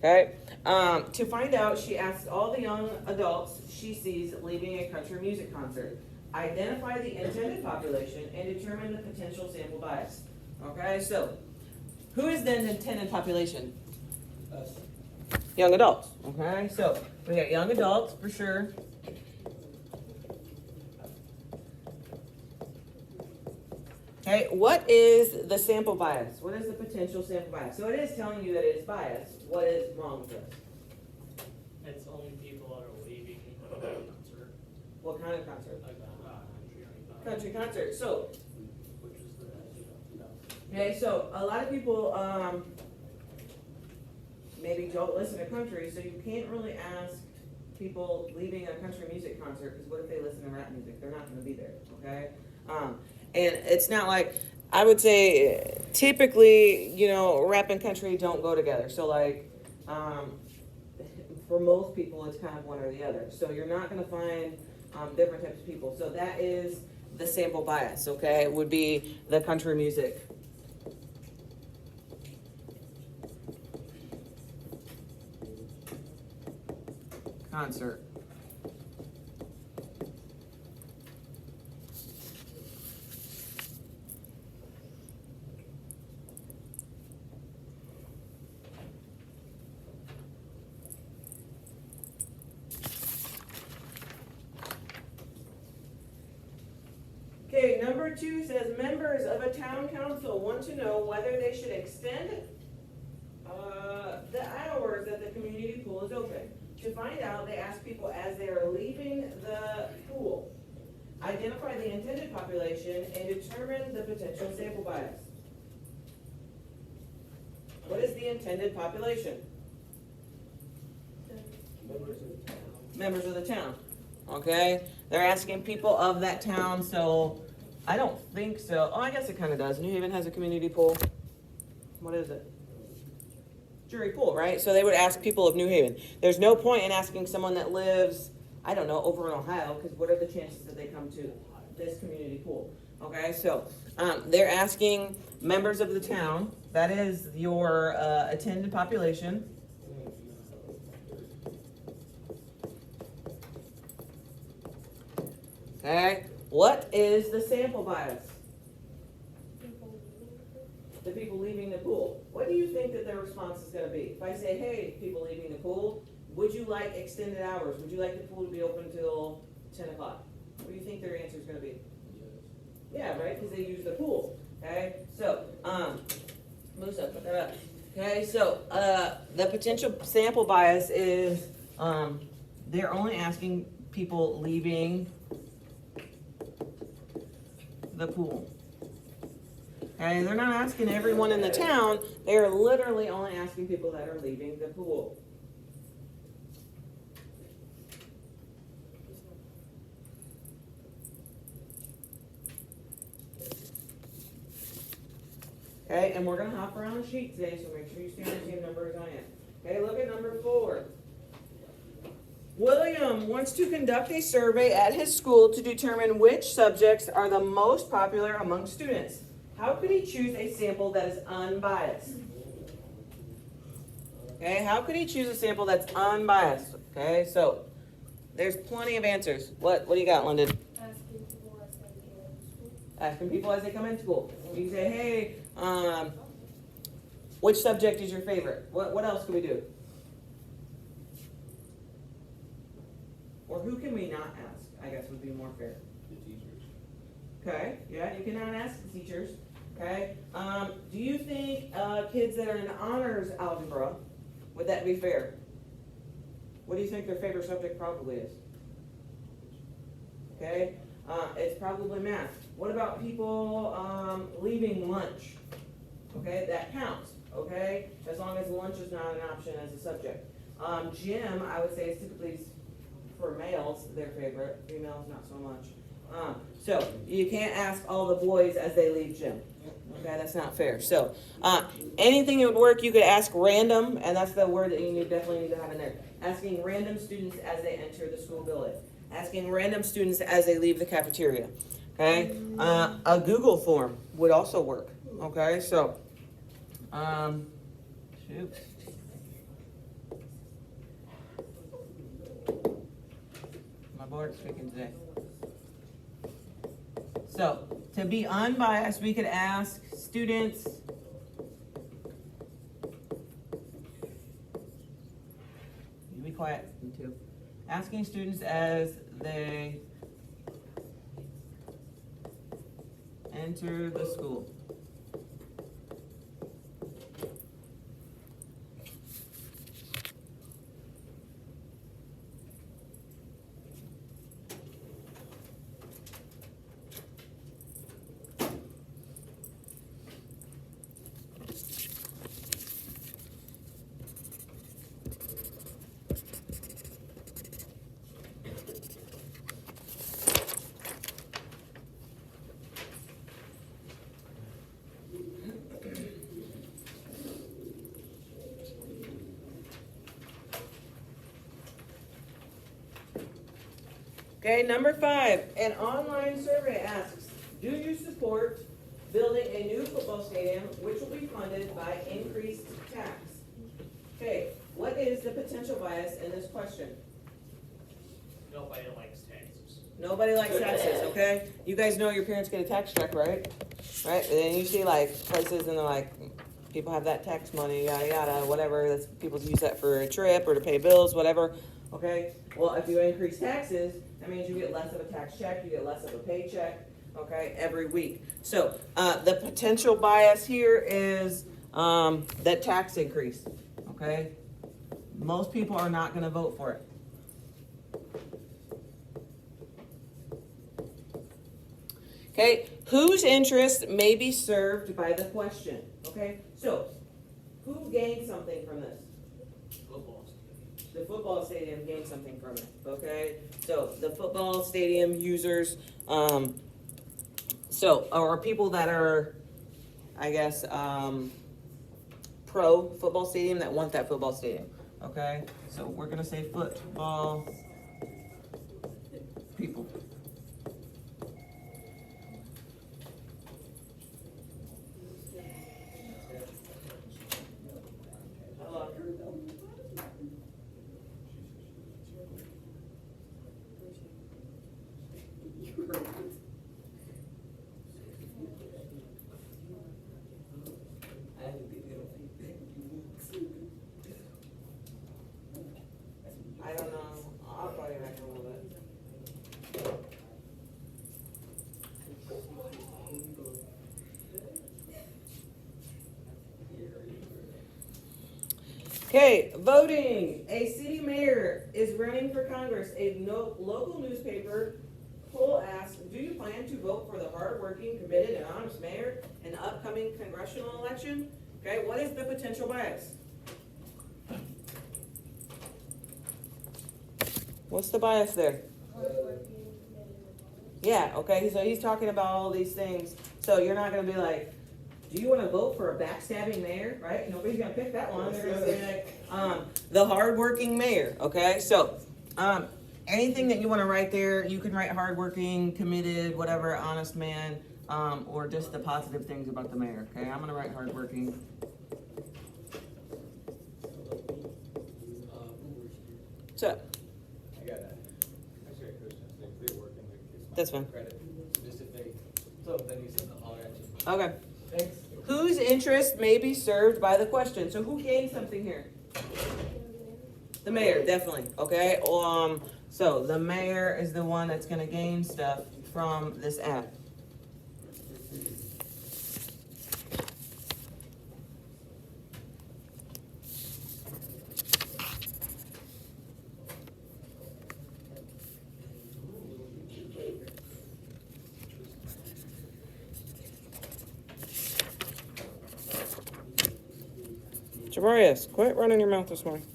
Okay. To find out, she asks all the young adults she sees leaving a country music concert. Identify the intended population and determine the potential sample bias. Okay, so who is the intended population? Us. Young adults. Okay, so we got young adults for sure. Okay, what is the sample bias? What is the potential sample bias? So it is telling you that it is biased. What is wrong with this? It's only people that are leaving the concert. What kind of concert? Like Country concert. So, which is the okay, so a lot of people maybe don't listen to country, so you can't really ask people leaving a country music concert, because what if they listen to rap music? They're not going to be there, okay? And it's not like, I would say, typically, rap and country don't go together. So like, for most people, it's kind of one or the other. So you're not going to find different types of people. So that is the sample bias, okay? It would be the country music. Concert. Okay, number 2 says members of a town council want to know whether they should extend the hours that the community pool is open. To find out, they ask people as they are leaving the pool. Identify the intended population and determine the potential sample bias. What is the intended population? Members of the town. Okay, they're asking people of that town, so I don't think so. Oh, I guess it kind of does. New Haven has a community pool. What is it? Jury pool, right? So they would ask people of New Haven. There's no point in asking someone that lives, I don't know, over in Ohio, because what are the chances that they come to this community pool? Okay, so they're asking members of the town. That is your attended population. Okay, what is the sample bias? The people leaving the pool. What do you think that their response is going to be? If I say, hey, people leaving the pool, would you like extended hours? Would you like the pool to be open until 10 o'clock? What do you think their answer is going to be? Yeah, right, because they use the pool. Okay, so, Musa, put that up. Okay, so the potential sample bias is they're only asking people leaving the pool. Okay, they're not asking everyone in the town. They're literally only asking people that are leaving the pool. Okay, and we're going to hop around the sheet today, so make sure you stay on the same number as I am. Okay, look at number 4. William wants to conduct a survey at his school to determine which subjects are the most popular among students. How could he choose a sample that is unbiased? Okay, how could he choose a sample that's unbiased? Okay, so there's plenty of answers. What do you got, London? Asking people as they come in school. You can say, hey, which subject is your favorite? What else can we do? Or who can we not ask, I guess would be more fair. The teachers. Okay, yeah, you cannot ask the teachers. Okay, do you think kids that are in honors algebra, would that be fair? What do you think their favorite subject probably is? Okay, it's probably math. What about people leaving lunch? Okay, that counts, okay, as long as lunch is not an option as a subject. Gym, I would say, is typically for males their favorite, females not so much. So you can't ask all the boys as they leave gym. Okay, that's not fair. So anything that would work, you could ask random, and that's the word that you definitely need to have in there. Asking random students as they enter the school building. Asking random students as they leave the cafeteria. Okay, a Google form would also work. Okay, so shoot. board speaking today. So, to be unbiased, we could ask students, you be quiet, you too. Asking students as they enter the school. Okay, number 5, an online survey asks, do you support building a new football stadium which will be funded by increased tax? Okay, what is the potential bias in this question? Nobody likes taxes. Nobody likes taxes, okay? You guys know your parents get a tax check, right? Right, and then you see like places and they're like, people have that tax money, yada yada, whatever, that's, people use that for a trip or to pay bills, whatever, okay? Well, if you increase taxes, that means you get less of a tax check, you get less of a paycheck, okay, every week. So, the potential bias here is, that tax increase, okay? Most people are not gonna vote for it. Okay, whose interest may be served by the question? Okay, so who gained something from this? Football. The football stadium gained something from it. Okay, so the football stadium users, or people that are, I guess, pro football stadium that want that football stadium. Okay, so we're gonna say football people. I don't know. I'll call you back in a little bit. Okay, voting. A city mayor is running for Congress. A local newspaper poll asks, do you plan to vote for the hardworking, committed, and honest mayor in the upcoming congressional election? Okay, what is the potential bias? What's the bias there? Yeah, okay, so he's talking about all these things. So you're not gonna be like, do you wanna vote for a backstabbing mayor, right? Nobody's gonna pick that one. They're gonna say like, the hardworking mayor, okay? So, anything that you wanna write there, you can write hardworking, committed, whatever, honest man, or just the positive things about the mayor, okay? I'm gonna write hardworking. What's up? I got actually a question. If they work in the That's fine. credit, so just if they, so then you said the holler at you. Okay. Thanks. Whose interest may be served by the question? So who gained something here? The mayor, definitely. Okay. So the mayor is the one that's gonna gain stuff from this app. Jabarius, quit running your mouth this morning.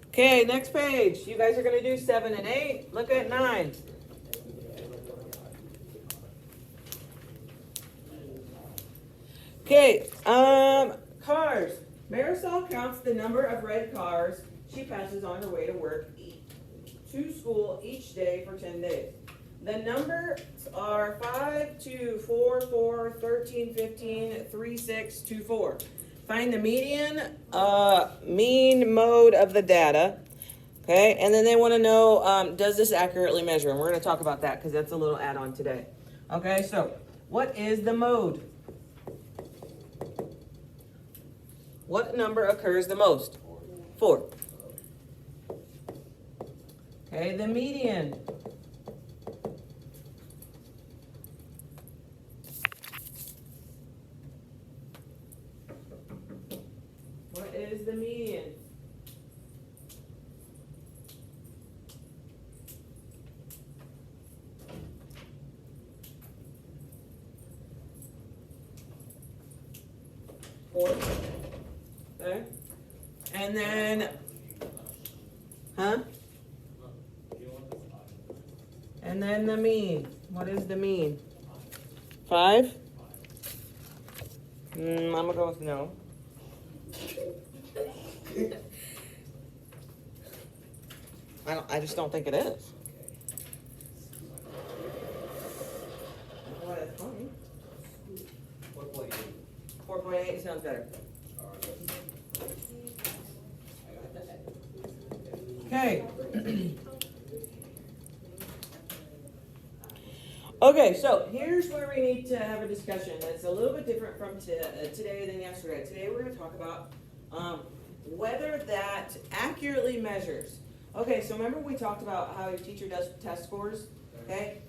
Okay, next page. You guys are gonna do 7 and 8. Look at 9. Okay, cars. Marisol counts the number of red cars she passes on her way to work to school each day for 10 days. The numbers are 5, 2, 4, 4, 13, 15, 3, 6, 2, 4. find the median, mean mode of the data. Okay, and then they want to know, does this accurately measure? And we're going to talk about that because that's a little add-on today. Okay, so what is the mode? What number occurs the most? 4. Okay, the median. What is the median? Okay. And then, huh? And then the mean. What is the mean? 5? I'm gonna go with no. I just don't think it is. Well, that's funny. 4.8 sounds better. Okay. Okay, so here's where we need to have a discussion that's a little bit different from today than yesterday. Today we're going to talk about whether that accurately measures. Okay, so remember we talked about how your teacher does test scores? Okay?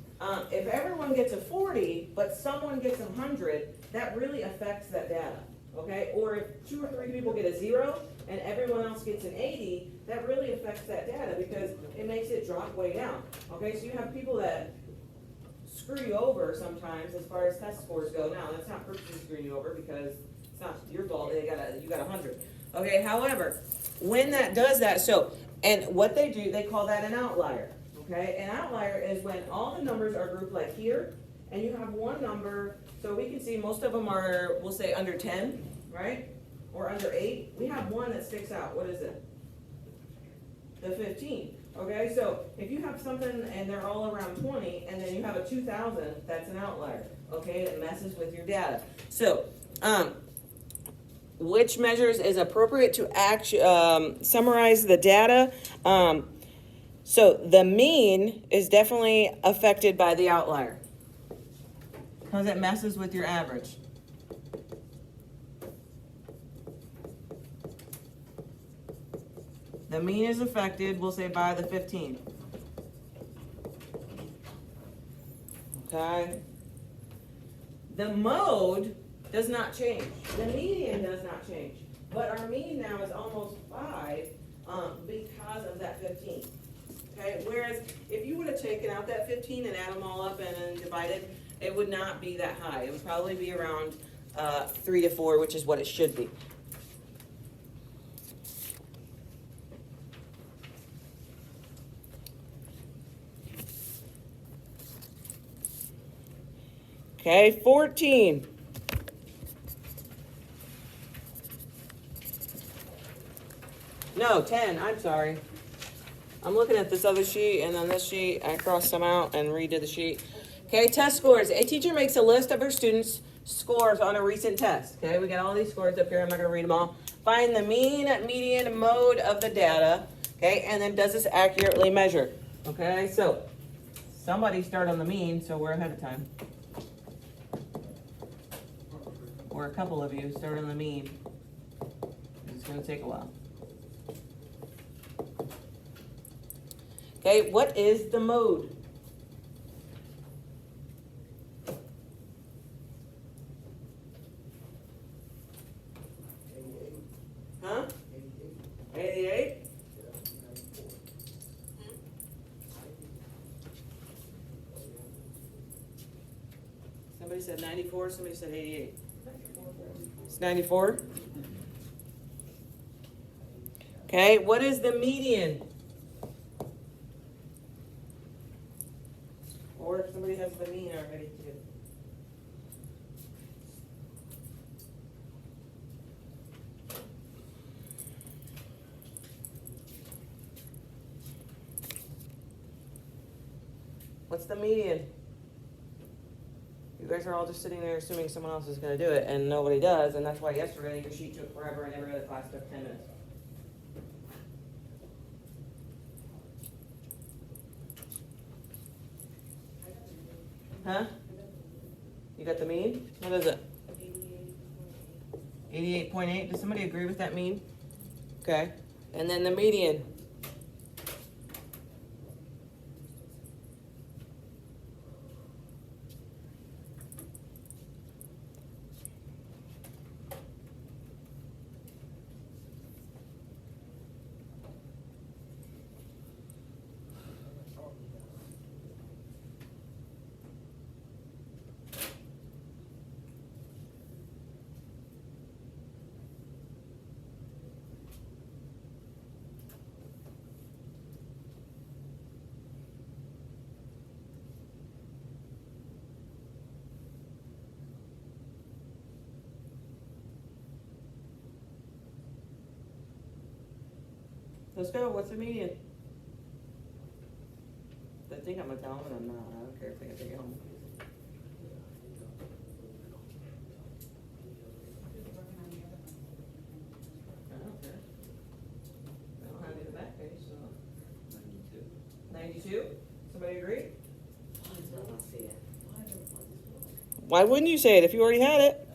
If everyone gets a 40, but someone gets 100, that really affects that data. Okay? Or if 2 or 3 people get a 0 and everyone else gets an 80, that really affects that data because it makes it drop way down. Okay? So you have people that screw you over sometimes as far as test scores go. Now, that's not purposely screwing you over because it's not your fault. You got 100. Okay? However, when that does that, and what they do, they call that an outlier. Okay? An outlier is when all the numbers are grouped like here, and you have one number, so we can see most of them are, we'll say under 10, right? Or under 8. We have one that sticks out. What is it? The 15. Okay, so if you have something and they're all around 20, and then you have a 2,000, that's an outlier. Okay, it messes with your data. So, which measures is appropriate to summarize the data? So the mean is definitely affected by the outlier because it messes with your average. The mean is affected, we'll say, by the 15. Okay? The mode does not change. The median does not change. But our mean now is almost 5 because of that 15. Okay? Whereas if you would have taken out that 15 and add them all up and then divided, it would not be that high. It would probably be around 3 to 4, which is what it should be. Okay, 14. No, 10, I'm sorry. I'm looking at this other sheet, and on this sheet, I crossed them out and redid the sheet. Okay, test scores. A teacher makes a list of her students' scores on a recent test. Okay, we got all these scores up here. I'm not going to read them all. Find the mean, median, mode of the data. Okay, and then does this accurately measure? Okay, so somebody start on the mean, so we're ahead of time. Or a couple of you start on the mean. It's going to take a while. Okay, what is the mode? Huh? 88? Somebody said 94, somebody said 88. It's 94. Okay, what is the median? Or if somebody has the mean already too. What's the median? You guys are all just sitting there assuming someone else is gonna do it, and nobody does, and that's why yesterday your sheet took forever and every other class took 10 minutes. Huh? You got the mean? What is it? 88.8. Does somebody agree with that mean? Okay. And then the median. Let's go. What's the median? I think I'm gonna tell them, and I'm not. I don't care if they can take it home. I don't care. I don't have any of the back page, so. 92. Somebody agree? Why wouldn't you say it if you already had it?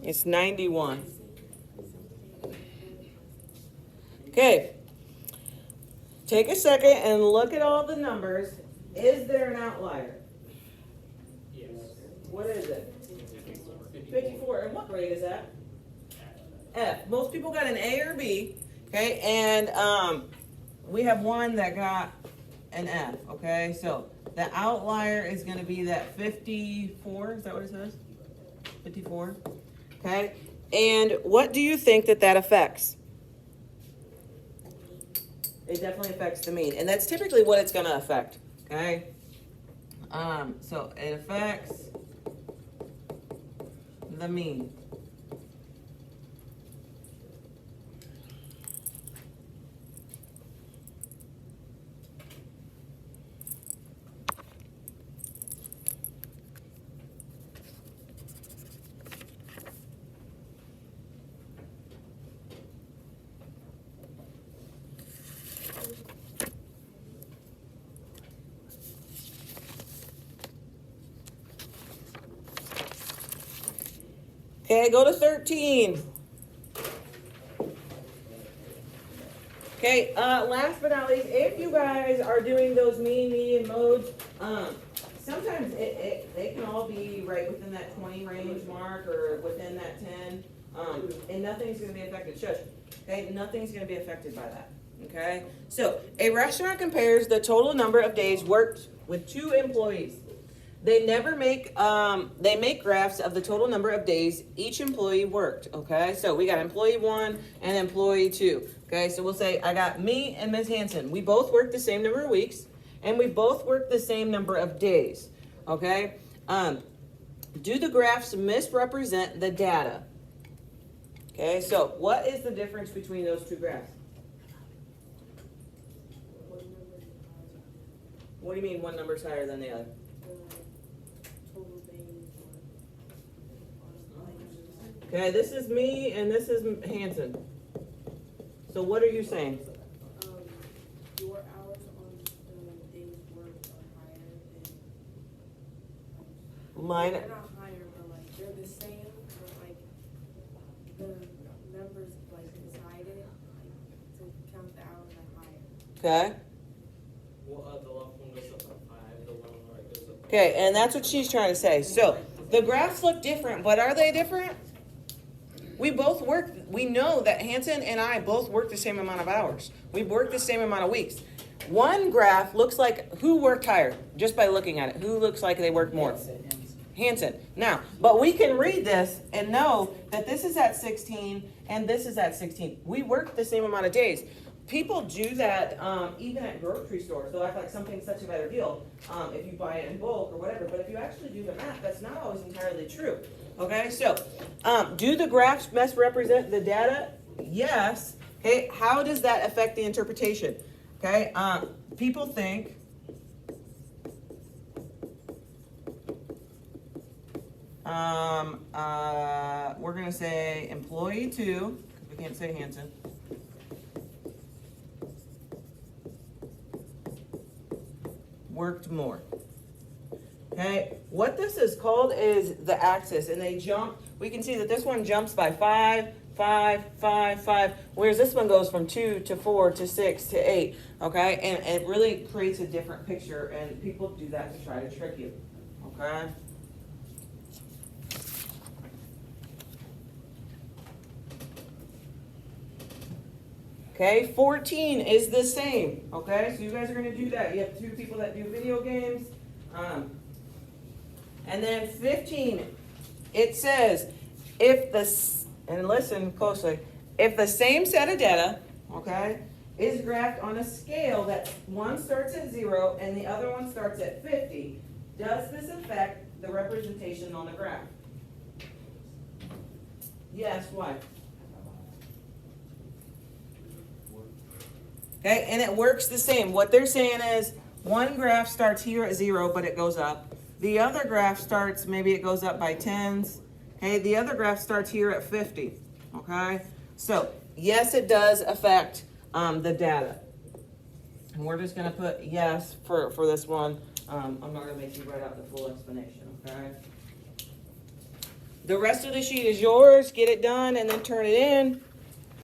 It's 91. Okay. Take a second and look at all the numbers. Is there an outlier? Yes. What is it? 54. 54. And what grade is that? F. Most people got an A or B. Okay, and we have one that got an F. Okay, so the outlier is going to be that 54. Is that what it says? 54. Okay, and what do you think that affects? It definitely affects the mean, and that's typically what it's going to affect. Okay, so it affects the mean. Okay, go to 13. Okay, last but not least, if you guys are doing those mean, median, modes, sometimes they can all be right within that 20 range mark or within that 10, and nothing's going to be affected. Shush. Okay, nothing's going to be affected by that. Okay, so a restaurant compares the total number of days worked with 2 employees. They never make, they make graphs of the total number of days each employee worked, okay? So we got employee 1 and employee 2, okay? So we'll say I got me and Ms. Hanson. We both worked the same number of weeks, and we both worked the same number of days, okay? Do the graphs misrepresent the data? Okay, so what is the difference between those 2 graphs? What do you mean one number's higher than the other? Okay, this is me and this is Hanson. So what are you saying? Your hours on the day's work are higher than Mine. they're not higher, but like they're the same, but like the numbers like beside it, like to count the hours are higher. Okay. Well, the left one goes up by 5, the one on the right goes up by Okay, and that's what she's trying to say. So the graphs look different, but are they different? We both work, we know that Hanson and I both work the same amount of hours. We work the same amount of weeks. One graph looks like who worked higher, just by looking at it. Who looks like they worked more? Hanson. Now, but we can read this and know that this is at 16 and this is at 16. We work the same amount of days. People do that even at grocery stores. They'll act like something's such a better deal if you buy it in bulk or whatever. But if you actually do the math, that's not always entirely true. Okay, so do the graphs misrepresent the data? Yes. Okay, how does that affect the interpretation? Okay, people think We're gonna say employee 2, because we can't say Hanson. Worked more. Okay, what this is called is the axis, and they jump. We can see that this one jumps by 5, 5, 5, 5, whereas this one goes from 2 to 4 to 6 to 8. Okay, and it really creates a different picture, and people do that to try to trick you. Okay. Okay, 14 is the same. Okay, so you guys are going to do that. You have 2 people that do video games. And then 15, it says, and listen closely, if the same set of data, okay, is graphed on a scale that one starts at 0 and the other one starts at 50, does this affect the representation on the graph? Yes, why? Okay, and it works the same. What they're saying is one graph starts here at 0, but it goes up. The other graph starts, maybe it goes up by 10s. Okay, the other graph starts here at 50. Okay, so yes, it does affect the data. And we're just going to put yes for this one. I'm not going to make you write out the full explanation. Okay. The rest of the sheet is yours. Get it done and then turn it in.